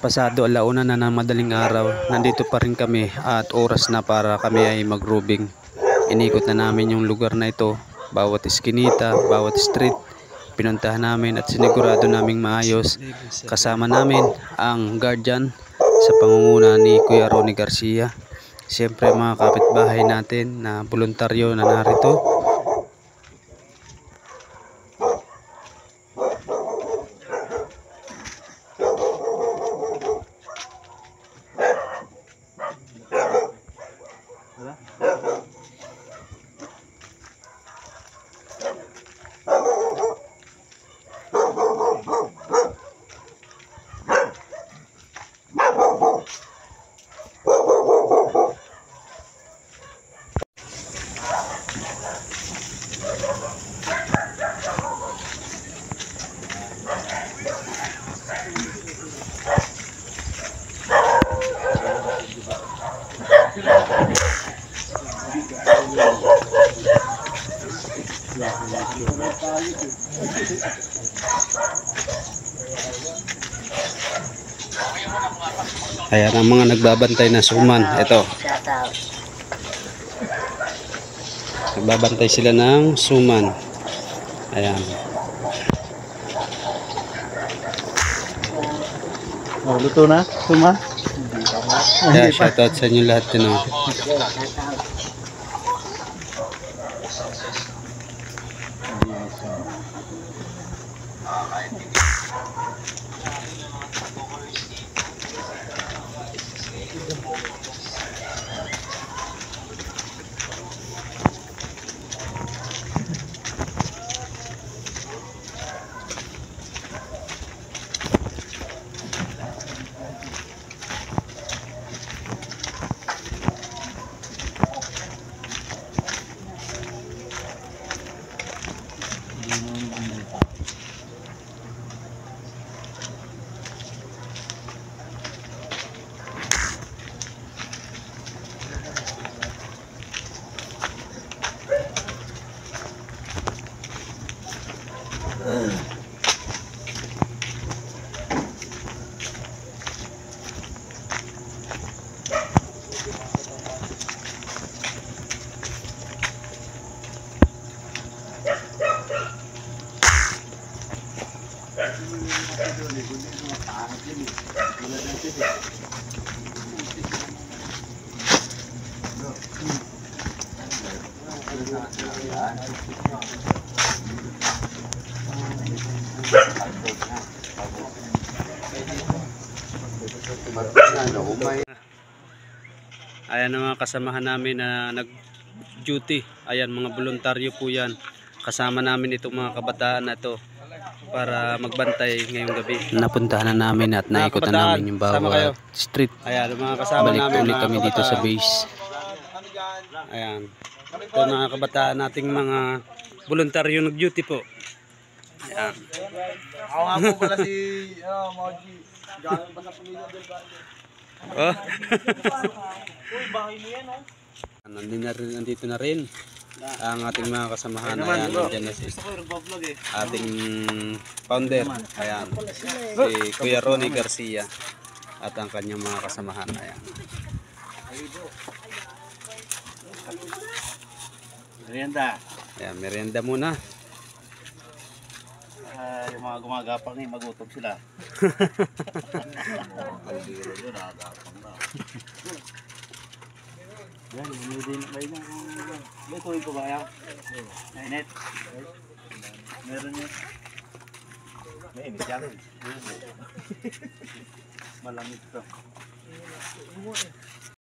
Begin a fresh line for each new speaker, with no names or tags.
Pasado alauna na ng madaling araw, nandito pa rin kami at oras na para kami ay mag-roving. Inikot na namin yung lugar na ito, bawat eskinita, bawat street, pinuntahan namin at sinigurado naming maayos. Kasama namin ang guardian sa pangunguna ni Kuya Ronnie Garcia. Siyempre mga kapitbahay natin na voluntaryo na narito. Ayan ang mga nagbabantay na suman. Ito. Nagbabantay sila ng suman. Ayan.
Oh, luto na? Suman?
Kaya shoutout sa inyo lahat din. Ayan ang mga kasamahan namin na nag-duty. Ayan, mga voluntaryo po yan. Kasama namin itong mga kabataan na ito para magbantay ngayong gabi. Napuntahan na namin at naikot na namin yung bawat street. Ayan, mga kasama namin. Balik ulit kami dito sa base. Ayan. Ito mga kabataan nating mga voluntaryo nag-duty po. Ayan.
Ako nga po pala si Moji. Galing ba sa pamilya del Valle?
Oh.
Uy, bahay mo yan, oh.
Nandito na rin ang ating mga kasamahan. Ayan, nandiyan na si ating founder. Ayan, si Kuya Ronnie Garcia at ang kanyang mga kasamahan. Ayan.
Merienda.
Ayan, merienda muna.
Yung mga gumagapang ni magutom sila. Yan, din may nang may tuwing ko ba yan? Mainit. Meron yan. Mainit yan. Malamig to.